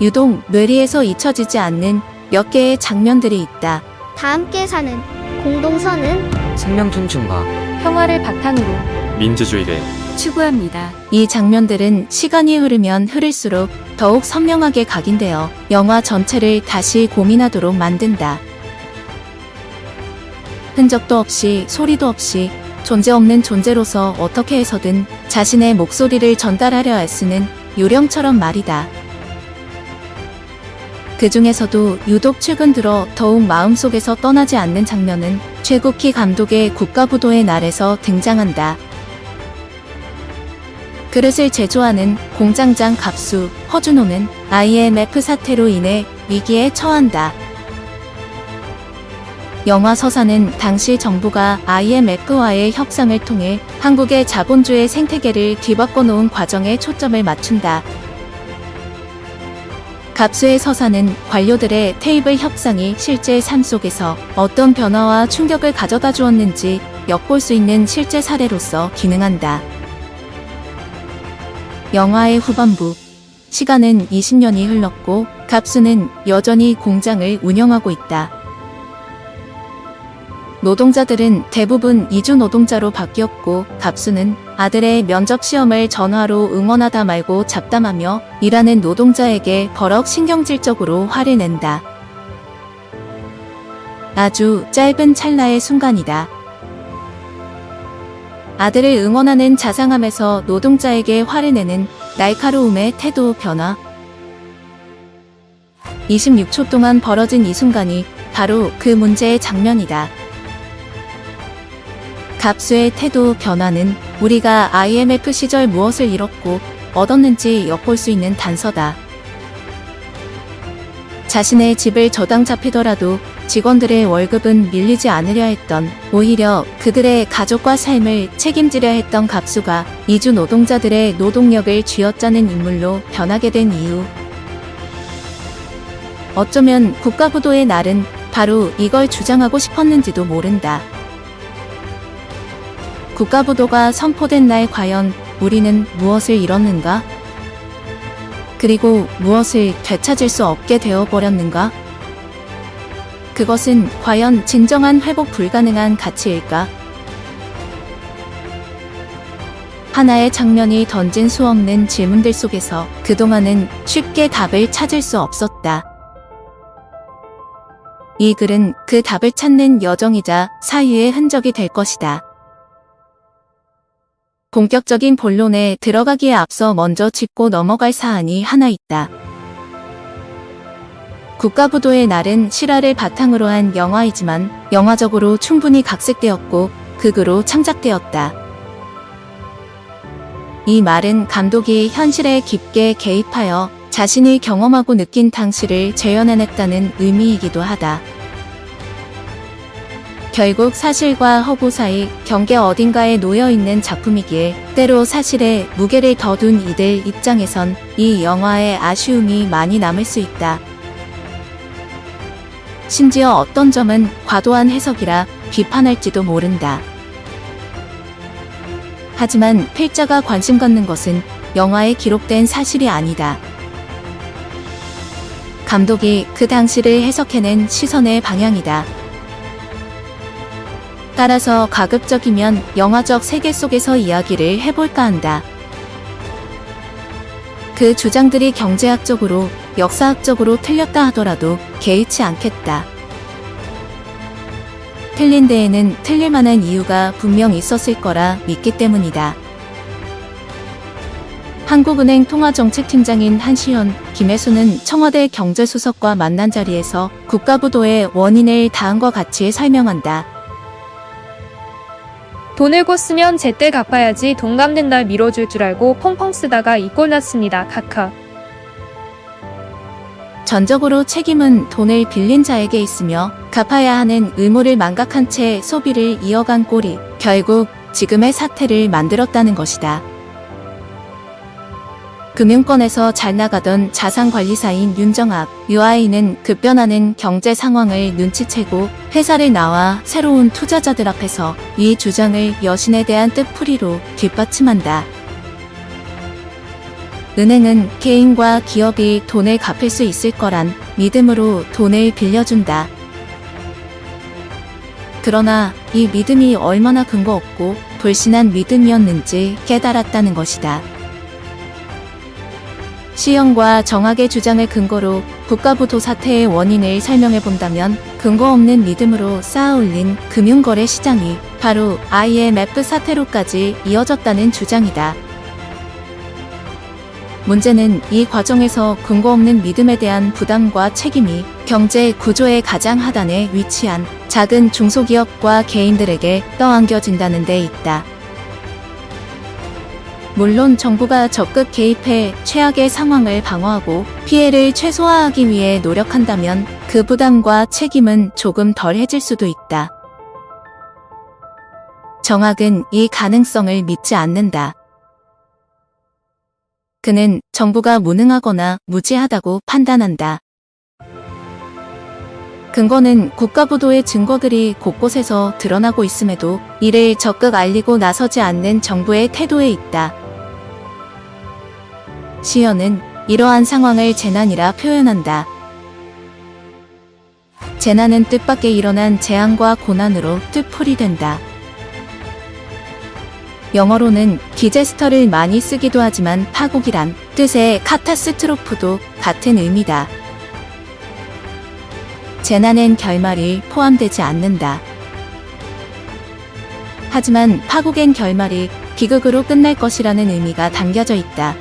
유독 뇌리에서 잊혀지지 않는 몇 개의 장면들이 있다. 다 함께 사는 공동선은 생명 존중과 평화를 바탕으로 민주주의를 추구합니다. 이 장면들은 시간이 흐르면 흐를수록 더욱 선명하게 각인되어 영화 전체를 다시 고민하도록 만든다. 흔적도 없이 소리도 없이 존재 없는 존재로서 어떻게 해서든 자신의 목소리를 전달하려 애쓰는 요령처럼 말이다. 그 중에서도 유독 최근 들어 더욱 마음속에서 떠나지 않는 장면은 최국희 감독의 국가부도의 날에서 등장한다. 그릇을 제조하는 공장장 갑수, 허준호는 IMF 사태로 인해 위기에 처한다. 영화 서사는 당시 정부가 IMF와의 협상을 통해 한국의 자본주의 생태계를 뒤바꿔 놓은 과정에 초점을 맞춘다. 갑수의 서사는 관료들의 테이블 협상이 실제 삶 속에서 어떤 변화와 충격을 가져다 주었는지 엿볼 수 있는 실제 사례로서 기능한다. 영화의 후반부, 시간은 20년이 흘렀고 갑수는 여전히 공장을 운영하고 있다. 노동자들은 대부분 이주 노동자로 바뀌었고 갑수는 아들의 면접 시험을 전화로 응원하다 말고 잡담하며 일하는 노동자에게 버럭 신경질적으로 화를 낸다. 아주 짧은 찰나의 순간이다. 아들을 응원하는 자상함에서 노동자에게 화를 내는 날카로움의 태도 변화. 26초 동안 벌어진 이 순간이 바로 그 문제의 장면이다. 갑수의 태도 변화는 우리가 IMF 시절 무엇을 잃었고 얻었는지 엿볼 수 있는 단서다. 자신의 집을 저당 잡히더라도 직원들의 월급은 밀리지 않으려 했던, 오히려 그들의 가족과 삶을 책임지려 했던 갑수가 이주 노동자들의 노동력을 쥐어짜는 인물로 변하게 된 이유. 어쩌면 국가부도의 날은 바로 이걸 주장하고 싶었는지도 모른다. 국가부도가 선포된 날 과연 우리는 무엇을 잃었는가? 그리고 무엇을 되찾을 수 없게 되어버렸는가? 그것은 과연 진정한 회복 불가능한 가치일까? 하나의 장면이 던진 수없는 질문들 속에서 그동안은 쉽게 답을 찾을 수 없었다. 이 글은 그 답을 찾는 여정이자 사유의 흔적이 될 것이다. 본격적인 본론에 들어가기에 앞서 먼저 짚고 넘어갈 사안이 하나 있다. 국가부도의 날은 실화를 바탕으로 한 영화이지만 영화적으로 충분히 각색되었고 극으로 창작되었다. 이 말은 감독이 현실에 깊게 개입하여 자신이 경험하고 느낀 당시를 재현해냈다는 의미이기도 하다. 결국 사실과 허구 사이 경계 어딘가에 놓여있는 작품이기에 때로 사실에 무게를 더 둔 이들 입장에선 이 영화의 아쉬움이 많이 남을 수 있다. 심지어 어떤 점은 과도한 해석이라 비판할지도 모른다. 하지만 필자가 관심 갖는 것은 영화에 기록된 사실이 아니다. 감독이 그 당시를 해석해낸 시선의 방향이다. 따라서 가급적이면 영화적 세계 속에서 이야기를 해볼까 한다. 그 주장들이 경제학적으로, 역사학적으로 틀렸다 하더라도 개의치 않겠다. 틀린 데에는 틀릴 만한 이유가 분명 있었을 거라 믿기 때문이다. 한국은행 통화정책팀장인 한시현, 김혜수는 청와대 경제수석과 만난 자리에서 국가부도의 원인을 다음과 같이 설명한다. 돈을 곧 쓰면 제때 갚아야지 돈 갚는 날 미뤄줄 줄 알고 펑펑 쓰다가 이 꼴 났습니다. 카카. 전적으로 책임은 돈을 빌린 자에게 있으며 갚아야 하는 의무를 망각한 채 소비를 이어간 꼴이 결국 지금의 사태를 만들었다는 것이다. 금융권에서 잘 나가던 자산관리사인 윤정학, 유아인은 급변하는 경제 상황을 눈치채고 회사를 나와 새로운 투자자들 앞에서 이 주장을 여신에 대한 뜻풀이로 뒷받침한다. 은행은 개인과 기업이 돈을 갚을 수 있을 거란 믿음으로 돈을 빌려준다. 그러나 이 믿음이 얼마나 근거 없고 불신한 믿음이었는지 깨달았다는 것이다. 시형과 정학의 주장을 근거로 국가부도 사태의 원인을 설명해 본다면 근거 없는 믿음으로 쌓아올린 금융거래 시장이 바로 IMF 사태로까지 이어졌다는 주장이다. 문제는 이 과정에서 근거 없는 믿음에 대한 부담과 책임이 경제 구조의 가장 하단에 위치한 작은 중소기업과 개인들에게 떠안겨진다는 데 있다. 물론 정부가 적극 개입해 최악의 상황을 방어하고 피해를 최소화하기 위해 노력한다면 그 부담과 책임은 조금 덜해질 수도 있다. 정학은 이 가능성을 믿지 않는다. 그는 정부가 무능하거나 무지하다고 판단한다. 근거는 국가부도의 증거들이 곳곳에서 드러나고 있음에도 이를 적극 알리고 나서지 않는 정부의 태도에 있다. 시연은 이러한 상황을 재난이라 표현한다. 재난은 뜻밖의 일어난 재앙과 고난으로 뜻풀이된다. 영어로는 디제스터를 많이 쓰기도 하지만 파국이란 뜻의 카타스트로프도 같은 의미다. 재난엔 결말이 포함되지 않는다. 하지만 파국엔 결말이 비극으로 끝날 것이라는 의미가 담겨져 있다.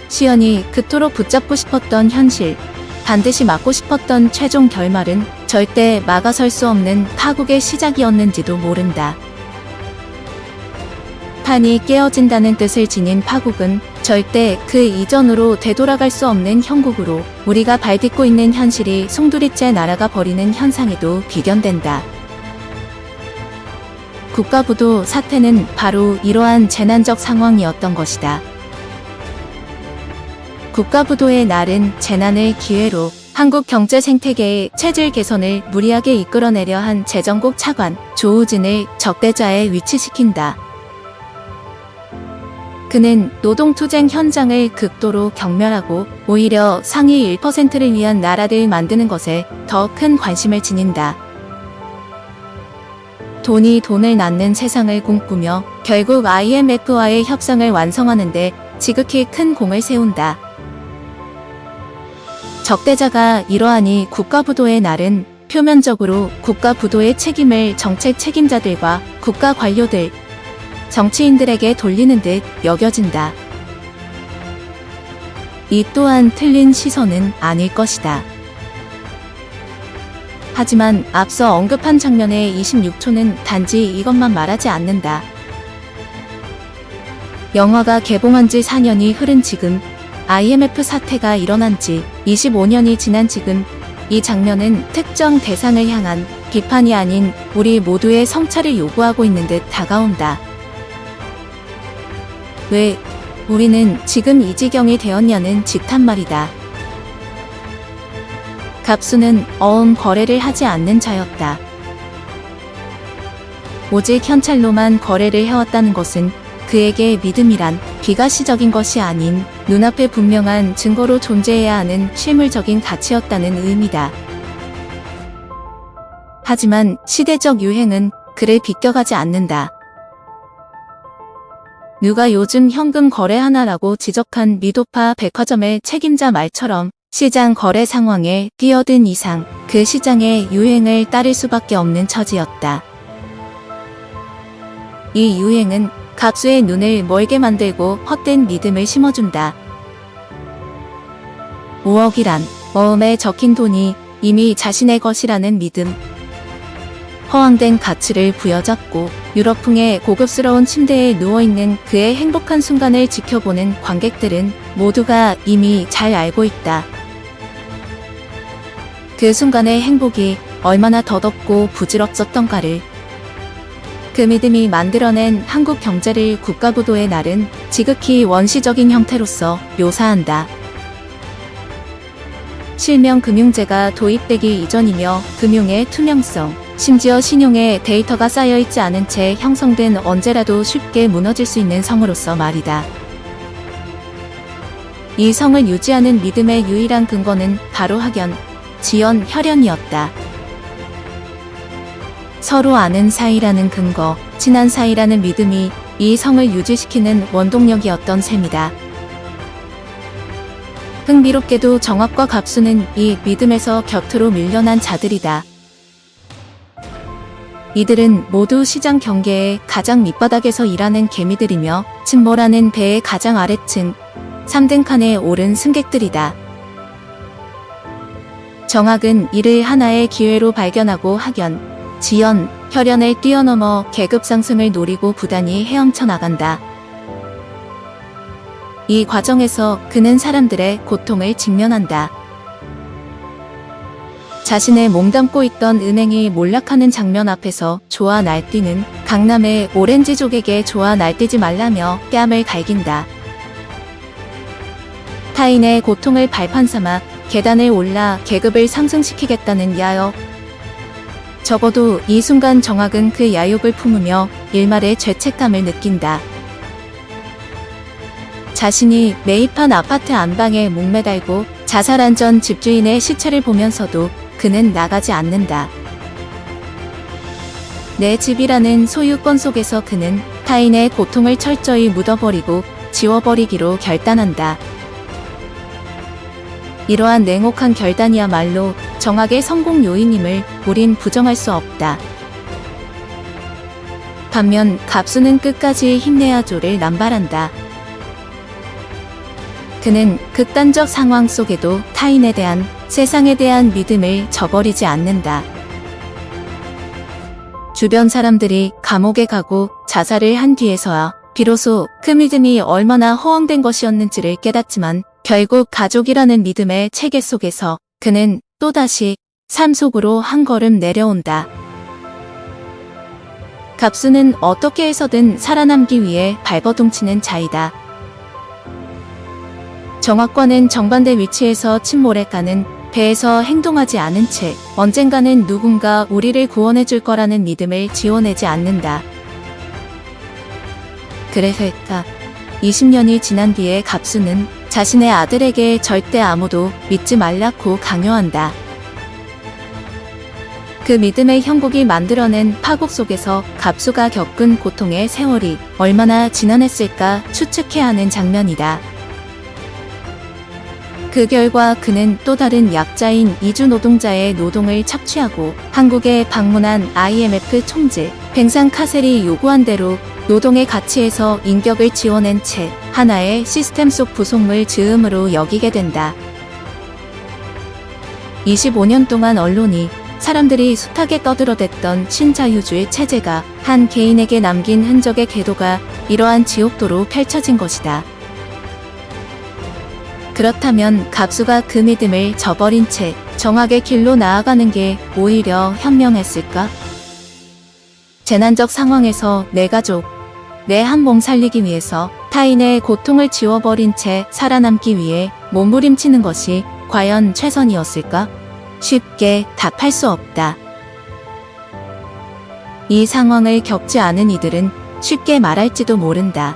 시연이 그토록 붙잡고 싶었던 현실, 반드시 막고 싶었던 최종 결말은 절대 막아설 수 없는 파국의 시작이었는지도 모른다. 판이 깨어진다는 뜻을 지닌 파국은 절대 그 이전으로 되돌아갈 수 없는 형국으로 우리가 발딛고 있는 현실이 송두리째 날아가 버리는 현상에도 비견된다. 국가부도 사태는 바로 이러한 재난적 상황이었던 것이다. 국가부도의 날은 재난을 기회로 한국 경제 생태계의 체질 개선을 무리하게 이끌어내려 한 재정국 차관 조우진을 적대자에 위치시킨다. 그는 노동투쟁 현장을 극도로 경멸하고 오히려 상위 1%를 위한 나라를 만드는 것에 더 큰 관심을 지닌다. 돈이 돈을 낳는 세상을 꿈꾸며 결국 IMF와의 협상을 완성하는데 지극히 큰 공을 세운다. 적대자가 이러하니 국가부도의 날은 표면적으로 국가부도의 책임을 정책 책임자들과 국가 관료들, 정치인들에게 돌리는 듯 여겨진다. 이 또한 틀린 시선은 아닐 것이다. 하지만 앞서 언급한 장면의 26초는 단지 이것만 말하지 않는다. 영화가 개봉한 지 4년이 흐른 지금, IMF 사태가 일어난 지 25년이 지난 지금, 이 장면은 특정 대상을 향한 비판이 아닌 우리 모두의 성찰을 요구하고 있는 듯 다가온다. 왜 우리는 지금 이 지경이 되었냐는 짓한 말이다. 갑수는 거래를 하지 않는 자였다. 오직 현찰로만 거래를 해왔다는 것은 그에게 믿음이란 비가시적인 것이 아닌 눈앞에 분명한 증거로 존재해야 하는 실물적인 가치였다는 의미다. 하지만 시대적 유행은 그를 비껴가지 않는다. 누가 요즘 현금 거래하나라고 지적한 미도파 백화점의 책임자 말처럼 시장 거래 상황에 뛰어든 이상 그 시장의 유행을 따를 수밖에 없는 처지였다. 이 유행은 갑수의 눈을 멀게 만들고 헛된 믿음을 심어준다. 5억이란 어음에 적힌 돈이 이미 자신의 것이라는 믿음. 허황된 가치를 부여잡고 유럽풍의 고급스러운 침대에 누워있는 그의 행복한 순간을 지켜보는 관객들은 모두가 이미 잘 알고 있다. 그 순간의 행복이 얼마나 더덥고 부질없었던가를. 그 믿음이 만들어낸 한국 경제를 국가부도의 날은 지극히 원시적인 형태로서 묘사한다. 실명 금융제가 도입되기 이전이며 금융의 투명성, 심지어 신용에 데이터가 쌓여있지 않은 채 형성된 언제라도 쉽게 무너질 수 있는 성으로서 말이다. 이 성을 유지하는 믿음의 유일한 근거는 바로 학연, 지연, 혈연이었다. 서로 아는 사이라는 근거, 친한 사이라는 믿음이 이 성을 유지시키는 원동력이었던 셈이다. 흥미롭게도 정학과 갑수는 이 믿음에서 곁으로 밀려난 자들이다. 이들은 모두 시장 경계의 가장 밑바닥에서 일하는 개미들이며 침몰하는 배의 가장 아래층 3등 칸에 오른 승객들이다. 정학은 이를 하나의 기회로 발견하고 학연, 지연, 혈연을 뛰어넘어 계급 상승을 노리고 부단히 헤엄쳐 나간다. 이 과정에서 그는 사람들의 고통을 직면한다. 자신의 몸담고 있던 은행이 몰락하는 장면 앞에서 좋아 날뛰는 강남의 오렌지족에게 좋아 날뛰지 말라며 뺨을 갈긴다. 타인의 고통을 발판 삼아 계단을 올라 계급을 상승시키겠다는 야욕. 적어도 이 순간 정학은 그 야욕을 품으며 일말의 죄책감을 느낀다. 자신이 매입한 아파트 안방에 목매달고 자살한 전 집주인의 시체를 보면서도 그는 나가지 않는다. 내 집이라는 소유권 속에서 그는 타인의 고통을 철저히 묻어버리고 지워버리기로 결단한다. 이러한 냉혹한 결단이야말로 정학의 성공 요인임을 우린 부정할 수 없다. 반면 갑수는 끝까지 힘내야죠를 남발한다. 그는 극단적 상황 속에도 타인에 대한, 세상에 대한 믿음을 저버리지 않는다. 주변 사람들이 감옥에 가고 자살을 한 뒤에서야 비로소 그 믿음이 얼마나 허황된 것이었는지를 깨닫지만 결국 가족이라는 믿음의 체계 속에서 그는 또다시 삶 속으로 한 걸음 내려온다. 갑수는 어떻게 해서든 살아남기 위해 발버둥치는 자이다. 정학과는 정반대 위치에서 침몰해가는 배에서 행동하지 않은 채 언젠가는 누군가 우리를 구원해 줄 거라는 믿음을 지워내지 않는다. 그래서일까 20년이 지난 뒤에 갑수는 자신의 아들에게 절대 아무도 믿지 말라고 강요한다. 그 믿음의 형국이 만들어낸 파국 속에서 갑수가 겪은 고통의 세월이 얼마나 지난했을까 추측해야 하는 장면이다. 그 결과 그는 또 다른 약자인 이주 노동자의 노동을 착취하고 한국에 방문한 IMF 총재 뱅상 카셀이 요구한 대로 노동의 가치에서 인격을 지워낸 채 하나의 시스템 속 부속물 즈음으로 여기게 된다. 25년 동안 언론이 사람들이 숱하게 떠들어댔던 신자유주의 체제가 한 개인에게 남긴 흔적의 궤도가 이러한 지옥도로 펼쳐진 것이다. 그렇다면 갑수가 그 믿음을 저버린 채 정학의 길로 나아가는 게 오히려 현명했을까? 재난적 상황에서 내 가족, 내 한 몸 살리기 위해서 타인의 고통을 지워버린 채 살아남기 위해 몸부림치는 것이 과연 최선이었을까? 쉽게 답할 수 없다. 이 상황을 겪지 않은 이들은 쉽게 말할지도 모른다.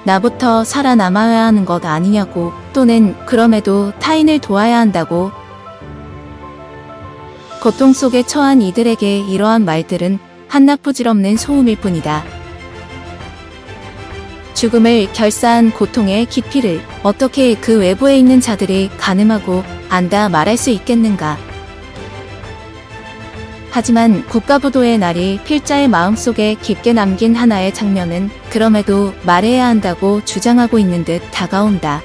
나부터 살아남아야 하는 것 아니냐고, 또는 그럼에도 타인을 도와야 한다고. 고통 속에 처한 이들에게 이러한 말들은 한나푸질없는 소음일 뿐이다. 죽음을 결사한 고통의 깊이를 어떻게 그 외부에 있는 자들이 가늠하고 안다 말할 수 있겠는가. 하지만 국가부도의 날이 필자의 마음속에 깊게 남긴 하나의 장면은 그럼에도 말해야 한다고 주장하고 있는 듯 다가온다.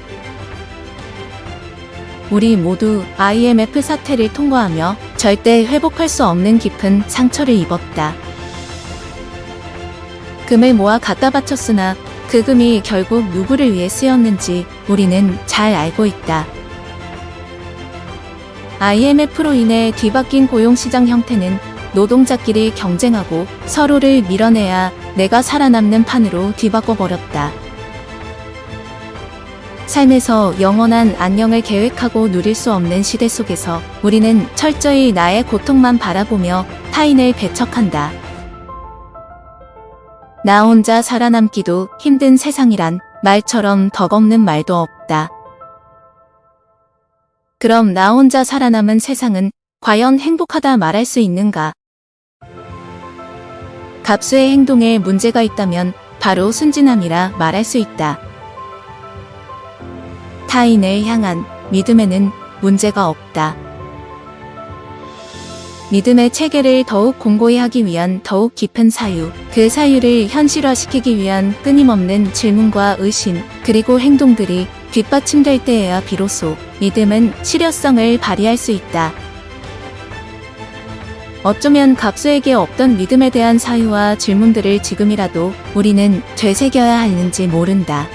우리 모두 IMF 사태를 통과하며 절대 회복할 수 없는 깊은 상처를 입었다. 금을 모아 갖다 바쳤으나 그 금이 결국 누구를 위해 쓰였는지 우리는 잘 알고 있다. IMF로 인해 뒤바뀐 고용시장 형태는 노동자끼리 경쟁하고 서로를 밀어내야 내가 살아남는 판으로 뒤바꿔버렸다. 삶에서 영원한 안녕을 계획하고 누릴 수 없는 시대 속에서 우리는 철저히 나의 고통만 바라보며 타인을 배척한다. 나 혼자 살아남기도 힘든 세상이란 말처럼 덕없는 말도 없다. 그럼 나 혼자 살아남은 세상은 과연 행복하다 말할 수 있는가? 갑수의 행동에 문제가 있다면 바로 순진함이라 말할 수 있다. 타인을 향한 믿음에는 문제가 없다. 믿음의 체계를 더욱 공고히 하기 위한 더욱 깊은 사유, 그 사유를 현실화시키기 위한 끊임없는 질문과 의심, 그리고 행동들이 뒷받침될 때에야 비로소 믿음은 실효성을 발휘할 수 있다. 어쩌면 갑수에게 없던 믿음에 대한 사유와 질문들을 지금이라도 우리는 되새겨야 하는지 모른다.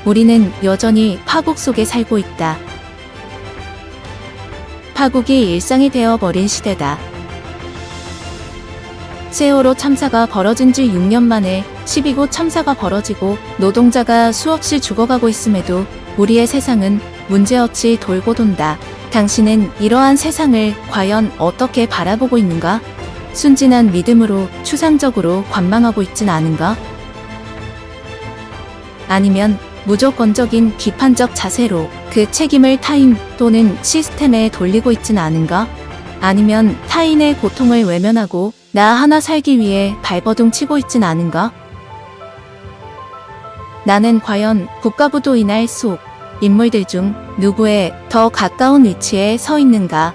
우리는 여전히 파국 속에 살고 있다. 파국이 일상이 되어버린 시대다. 세월호 참사가 벌어진 지 6년 만에 12구 참사가 벌어지고 노동자가 수없이 죽어가고 있음에도 우리의 세상은 문제없이 돌고 돈다. 당신은 이러한 세상을 과연 어떻게 바라보고 있는가? 순진한 믿음으로 추상적으로 관망하고 있진 않은가? 아니면 무조건적인 비판적 자세로 그 책임을 타인 또는 시스템에 돌리고 있진 않은가? 아니면 타인의 고통을 외면하고 나 하나 살기 위해 발버둥 치고 있진 않은가? 나는 과연 국가부도 이날 속 인물들 중 누구에 더 가까운 위치에 서 있는가?